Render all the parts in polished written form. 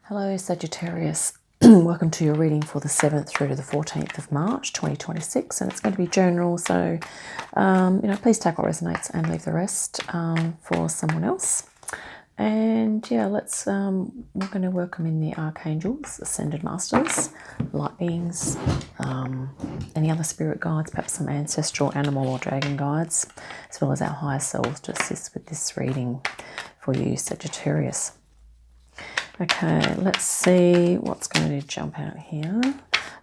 Hello Sagittarius, welcome to your reading for the 7th through to the 14th of March 2026, and it's going to be general, so please take what resonates and leave the rest for someone else. And yeah, we're going to welcome in the archangels, ascended masters, light beings, any other spirit guides, perhaps some ancestral animal or dragon guides, as well as our higher selves to assist with this reading for you Sagittarius. Okay, let's see what's going to jump out here.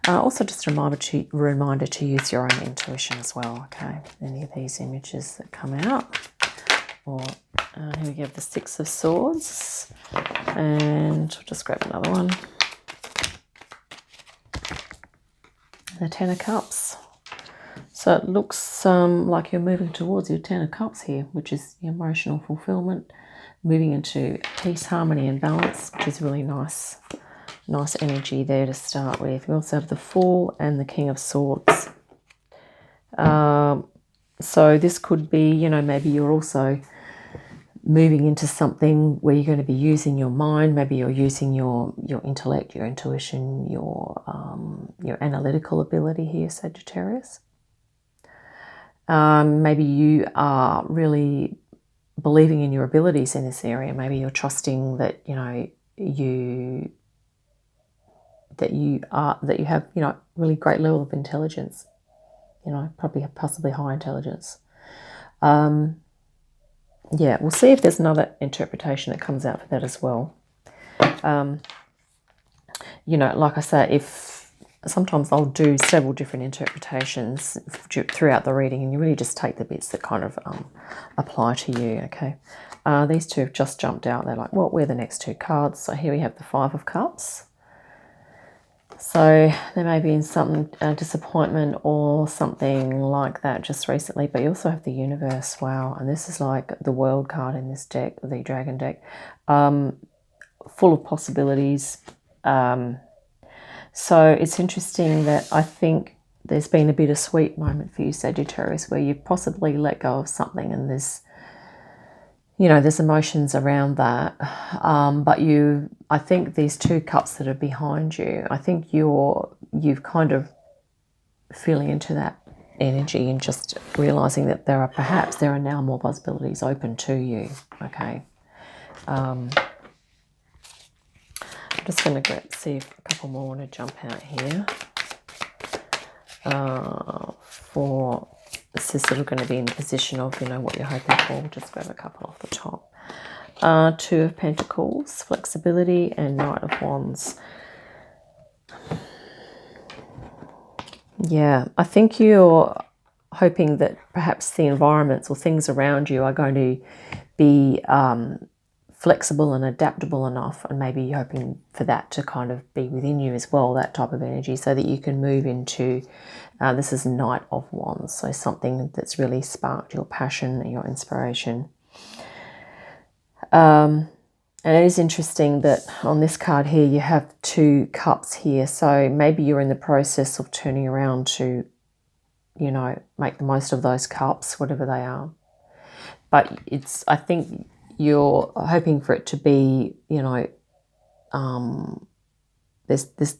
Also just a reminder to use your own intuition as well, okay? Any of these images that come out. Or here we have the Six of Swords. And we'll just grab another one. The Ten of Cups. So it looks like you're moving towards your Ten of Cups here, which is emotional fulfillment. Moving into peace, harmony and balance, which is really nice energy there to start with. We also have the Fool and the King of Swords. So this could be, maybe you're also moving into something where you're going to be using your mind. Maybe you're using your intellect, your intuition, your analytical ability here, Sagittarius. Maybe you are really believing in your abilities in this area. Maybe you're trusting that you have really great level of intelligence, possibly high intelligence. Yeah, we'll see if there's another interpretation that comes out for that as well. Like I say, if sometimes I'll do several different interpretations throughout the reading, and you really just take the bits that kind of apply to you, okay? These two have just jumped out. They're like, what were the next two cards? So here we have the Five of Cups. So there may be some disappointment or something like that just recently, but you also have the Universe. Wow, and this is like the World card in this deck, the Dragon deck, full of possibilities. So it's interesting that I think there's been a bittersweet moment for you, Sagittarius, where you possibly let go of something, and there's emotions around that. But I think these two cups that are behind you, I think you've kind of feeling into that energy and just realizing that there are now more possibilities open to you. Okay. I'm just going to see if a couple more want to jump out here. This is sort of going to be in the position of, what you're hoping for. We'll just grab a couple off the top. Two of Pentacles, flexibility, and Knight of Wands. Yeah, I think you're hoping that perhaps the environments or things around you are going to be flexible and adaptable enough, and maybe you're hoping for that to kind of be within you as well, that type of energy, so that you can move into, this is Knight of Wands, so something that's really sparked your passion and your inspiration. And it is interesting that on this card here you have two cups here, so maybe you're in the process of turning around to, make the most of those cups, whatever they are. But I think you're hoping for it to be, there's this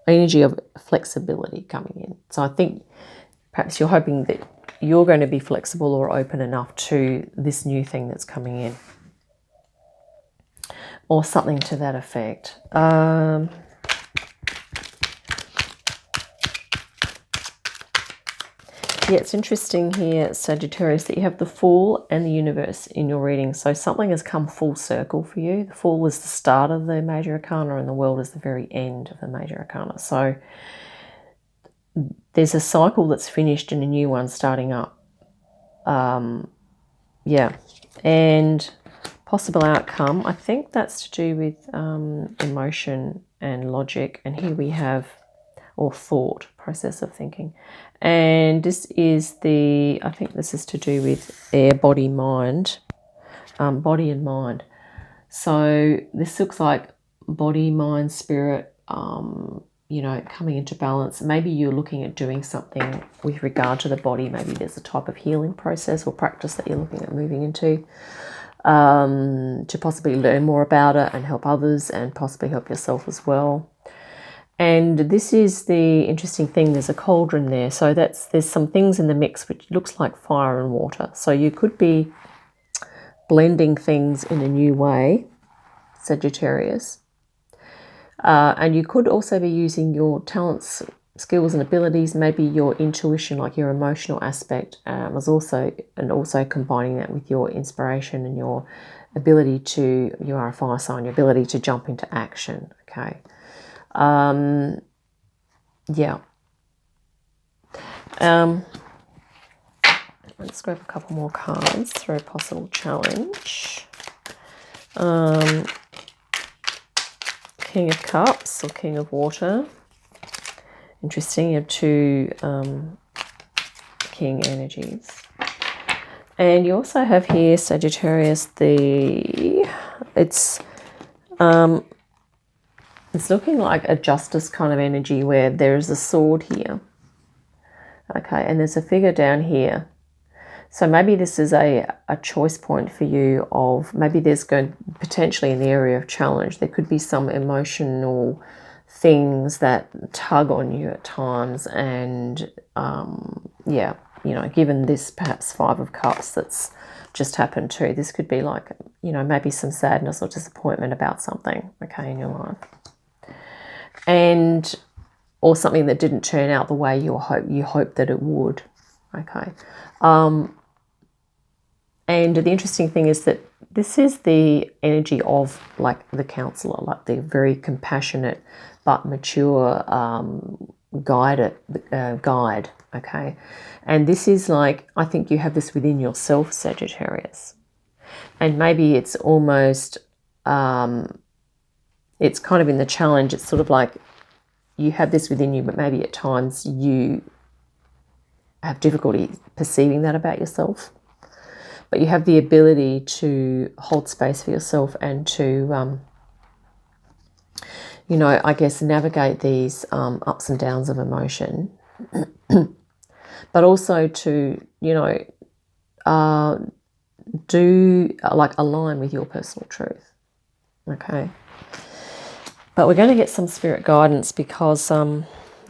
energy of flexibility coming in. So I think perhaps you're hoping that you're going to be flexible or open enough to this new thing that's coming in, or something to that effect. Yeah, it's interesting here, Sagittarius, that you have the Fool and the Universe in your reading. So something has come full circle for you. The Fool is the start of the Major Arcana, and the World is the very end of the Major Arcana. So there's a cycle that's finished and a new one starting up. Yeah, and possible outcome, I think that's to do with emotion and logic. And here we have, or thought, process of thinking. And this is I think this is to do with air, body, mind, body and mind. So this looks like body, mind, spirit, coming into balance. Maybe you're looking at doing something with regard to the body. Maybe there's a type of healing process or practice that you're looking at moving into. to possibly learn more about it and help others and possibly help yourself as well. And this is the interesting thing, there's a cauldron there, so there's some things in the mix which looks like fire and water. So you could be blending things in a new way, Sagittarius. And you could also be using your talents, skills and abilities, maybe your intuition, like your emotional aspect, also combining that with your inspiration and your ability to, you are a fire sign, your ability to jump into action, okay? Yeah. Let's grab a couple more cards for a possible challenge. King of Cups or King of Water. Interesting, you have two King energies. And you also have here, Sagittarius, it's looking like a justice kind of energy where there is a sword here. Okay, and there's a figure down here. So maybe this is a choice point for you of, maybe there's going potentially in the area of challenge, there could be some emotional things that tug on you at times. And yeah, you know, given this perhaps Five of Cups that's just happened too, this could be like, you know, maybe some sadness or disappointment about something, okay, in your life. And, or something that didn't turn out the way you hoped that it would, okay. And the interesting thing is that this is the energy of like the counselor, like the very compassionate but mature guide, okay. And this is like, I think you have this within yourself, Sagittarius. And maybe it's almost, it's kind of in the challenge, it's sort of like you have this within you, but maybe at times you have difficulty perceiving that about yourself. But you have the ability to hold space for yourself and to, you know, I guess navigate these ups and downs of emotion. But also to, you know, align with your personal truth. Okay. But we're going to get some spirit guidance because the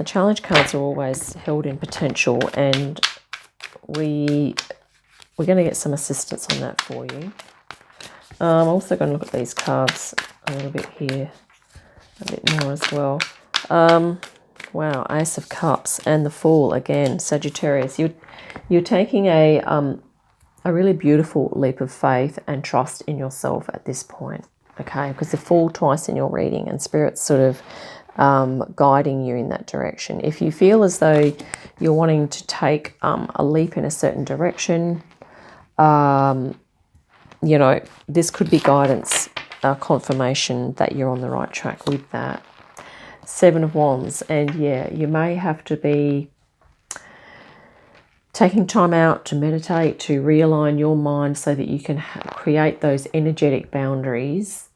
challenge cards are always held in potential, and we're going to get some assistance on that for you. I'm also going to look at these cards a little bit here, a bit more as well. Wow, Ace of Cups and the Fool again, Sagittarius. You're taking a really beautiful leap of faith and trust in yourself at this point, okay? Because the Fool twice in your reading, and Spirit's sort of guiding you in that direction. If you feel as though you're wanting to take a leap in a certain direction, you know, this could be guidance, confirmation that you're on the right track with that. Seven of Wands, and yeah, you may have to be taking time out to meditate, to realign your mind so that you can create those energetic boundaries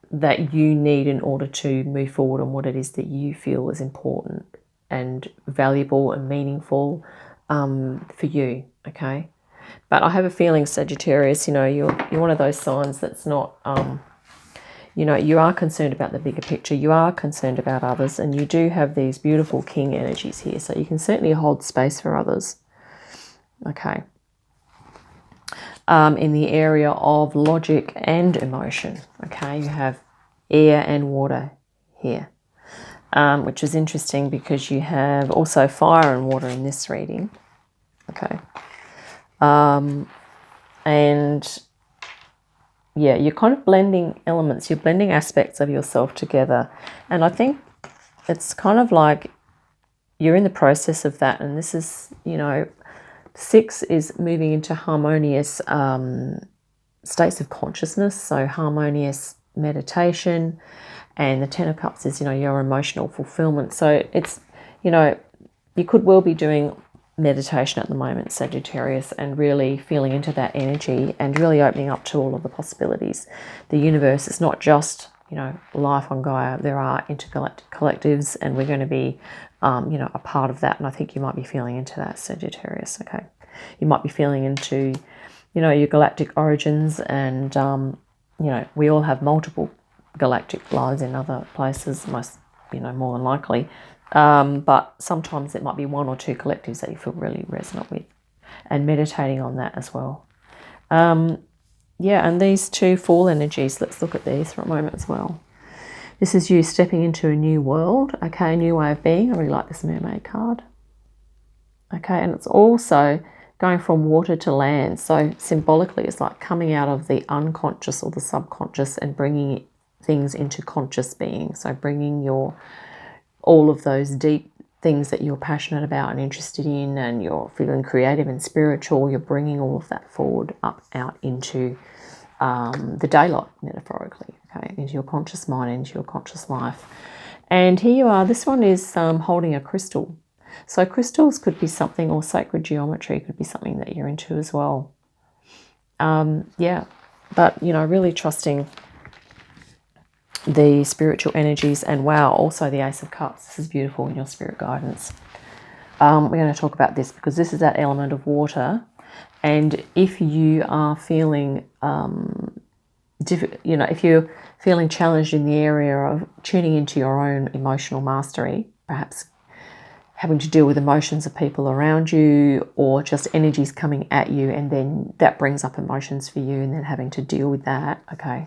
that you need in order to move forward on what it is that you feel is important and valuable and meaningful for you, okay? But I have a feeling, Sagittarius, you know, you're one of those signs that's not, you know, you are concerned about the bigger picture. You are concerned about others, and you do have these beautiful King energies here. So you can certainly hold space for others, okay? In the area of logic and emotion, okay? You have air and water here, which is interesting because you have also fire and water in this reading, okay? And yeah, you're kind of blending elements, you're blending aspects of yourself together. And I think it's kind of like you're in the process of that. And this is, you know, 6 is moving into harmonious states of consciousness, so harmonious meditation. And the 10 of Cups is, you know, your emotional fulfillment. So it's, you know, you could well be doing meditation at the moment, Sagittarius, and really feeling into that energy and really opening up to all of the possibilities. The universe is not just, you know, life on Gaia. There are intergalactic collectives, and we're going to be, you know, a part of that. And I think you might be feeling into that, Sagittarius, okay? You might be feeling into you know, your galactic origins, and you know, we all have multiple galactic lives in other places, most, you know, more than likely, but sometimes it might be one or two collectives that you feel really resonant with, and meditating on that as well. Yeah, and these two fall energies, let's look at these for a moment as well. This is you stepping into a new world, okay, a new way of being. I really like this mermaid card. Okay, and it's also going from water to land. So symbolically, it's like coming out of the unconscious or the subconscious and bringing things into conscious being. So bringing all of those deep things that you're passionate about and interested in, and you're feeling creative and spiritual, you're bringing all of that forward, up, out into the daylight, metaphorically, okay, into your conscious mind, into your conscious life. And here you are. This one is holding a crystal. So crystals could be something, or sacred geometry could be something that you're into as well. Yeah, but, you know, really trusting the spiritual energies. And wow, also the Ace of Cups. This is beautiful in your spirit guidance. We're going to talk about this because this is that element of water. And if you are feeling, you know, if you're feeling challenged in the area of tuning into your own emotional mastery, perhaps having to deal with emotions of people around you, or just energies coming at you, and then that brings up emotions for you, and then having to deal with that, okay.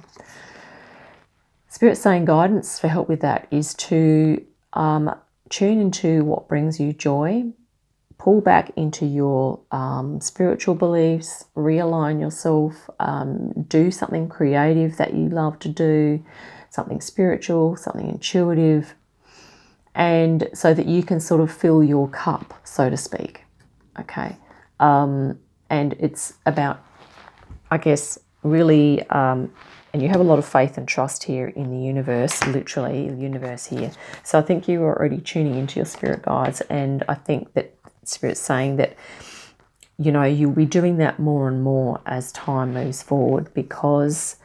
Spirit saying guidance for help with that is to tune into what brings you joy, pull back into your spiritual beliefs, realign yourself, do something creative that you love to do, something spiritual, something intuitive, and so that you can sort of fill your cup, so to speak, okay. And it's about, I guess, really, and you have a lot of faith and trust here in the universe, literally the universe here. So I think you are already tuning into your spirit guides, and I think that Spirit's saying that, you know, you'll be doing that more and more as time moves forward, because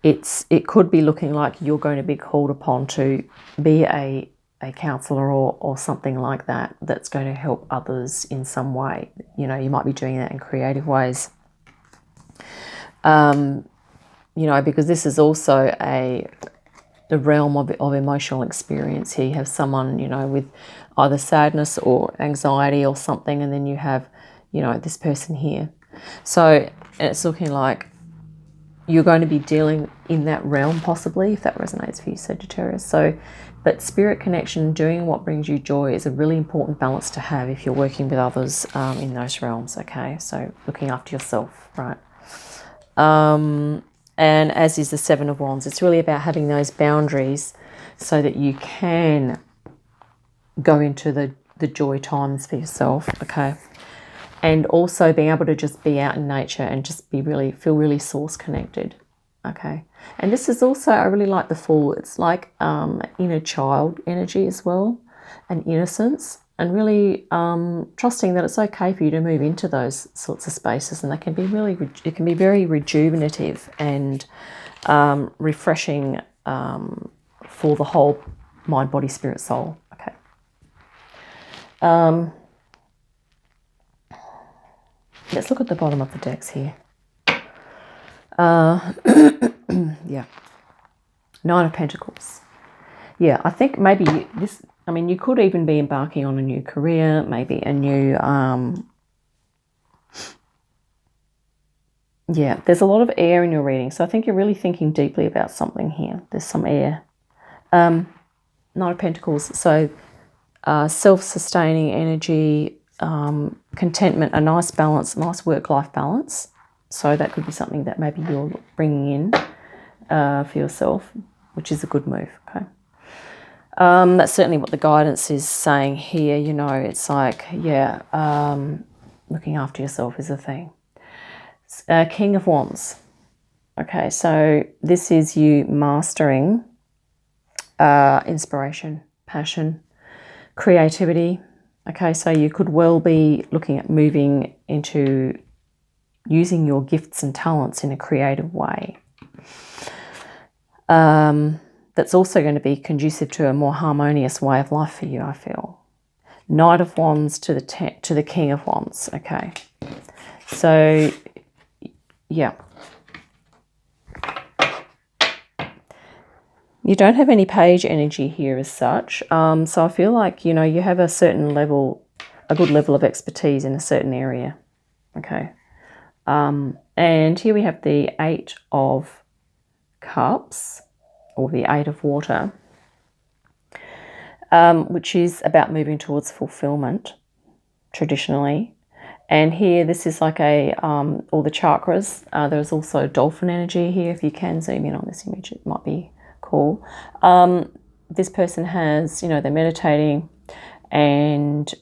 it could be looking like you're going to be called upon to be a counselor or something like that, that's going to help others in some way. You know, you might be doing that in creative ways. You know, because this is also the realm of emotional experience here. You have someone, you know, with either sadness or anxiety or something, and then you have, you know, this person here. So, and it's looking like you're going to be dealing in that realm, possibly, if that resonates for you, Sagittarius. So, but spirit connection, doing what brings you joy, is a really important balance to have if you're working with others in those realms, okay? So looking after yourself, right? And as is the Seven of Wands, it's really about having those boundaries so that you can go into the joy times for yourself, okay? And also being able to just be out in nature and just be feel really source connected, okay? And this is also, I really like the Fool. It's like inner child energy as well, and innocence, and really trusting that it's okay for you to move into those sorts of spaces, and they can be it can be very rejuvenative and refreshing for the whole mind, body, spirit, soul, okay? Let's look at the bottom of the decks here. Yeah. Nine of Pentacles. Yeah, I think maybe you could even be embarking on a new career, maybe a new, yeah, there's a lot of air in your reading. So I think you're really thinking deeply about something here. There's some air. Nine of Pentacles. So self-sustaining energy, contentment, a nice balance, nice work-life balance. So that could be something that maybe you're bringing in for yourself, which is a good move, okay? That's certainly what the guidance is saying here. You know, it's like, yeah, looking after yourself is a thing. King of Wands. Okay, so this is you mastering inspiration, passion, creativity. Okay, so you could well be looking at moving into using your gifts and talents in a creative way. That's also going to be conducive to a more harmonious way of life for you, I feel. Knight of Wands to the King of Wands, okay. So Yeah. You don't have any page energy here as such. So I feel like, you know, you have a certain level, a good level of expertise in a certain area. Okay. And here we have the 8 of Cups, or the 8 of Water, which is about moving towards fulfillment, traditionally. And here, this is like a, all the chakras. There's also dolphin energy here. If you can zoom in on this image, it might be cool. This person has, you know, they're meditating and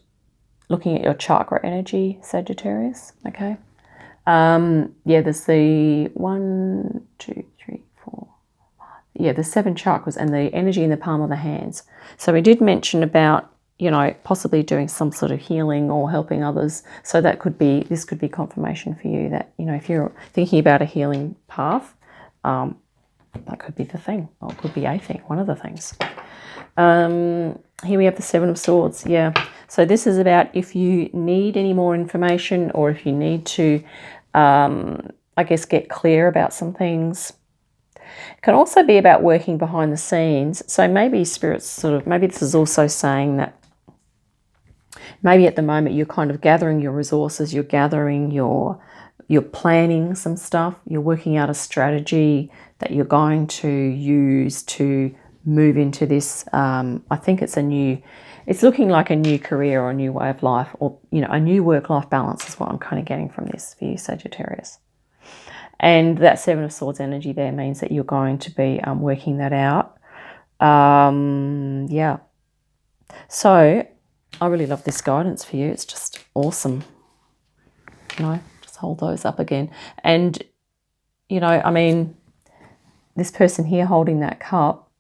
looking at your chakra energy, Sagittarius, okay? Yeah, there's the 1, 2, 3, 4, 5. Yeah, there's 7 chakras and the energy in the palm of the hands. So we did mention about, you know, possibly doing some sort of healing or helping others. So that could be, this could be confirmation for you that, you know, if you're thinking about a healing path, that could be the thing, or it could be a thing, one of the things. Here we have the 7 of Swords. Yeah. So this is about if you need any more information, or if you need to, I guess, get clear about some things. It can also be about working behind the scenes. So maybe Spirit's sort of, maybe this is also saying that maybe at the moment you're kind of gathering your resources, you're gathering you're planning some stuff, you're working out a strategy that you're going to use to move into this, I think it's a new, it's looking like a new career or a new way of life, or, you know, a new work-life balance is what I'm kind of getting from this for you, Sagittarius. And that 7 of Swords energy there means that you're going to be working that out. Yeah. So I really love this guidance for you. It's just awesome. You know, just hold those up again. And, you know, I mean, this person here holding that cup,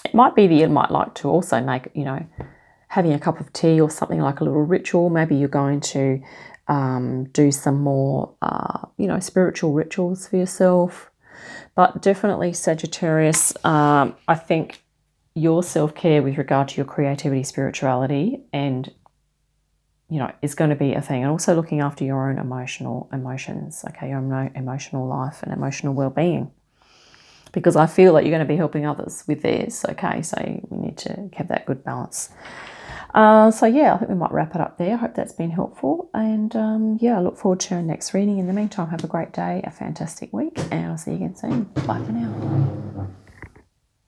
it might be that you might like to also make, you know, having a cup of tea or something like a little ritual. Maybe you're going to do some more, you know, spiritual rituals for yourself. But definitely, Sagittarius, I think your self-care with regard to your creativity, spirituality, and, you know, is going to be a thing. And also looking after your own emotions, okay, your own emotional life and emotional well-being. Because I feel like you're going to be helping others with theirs, okay? So we need to have that good balance. So yeah, I think we might wrap it up there. I hope that's been helpful. And yeah, I look forward to our next reading. In the meantime, have a great day, a fantastic week, and I'll see you again soon. Bye for now.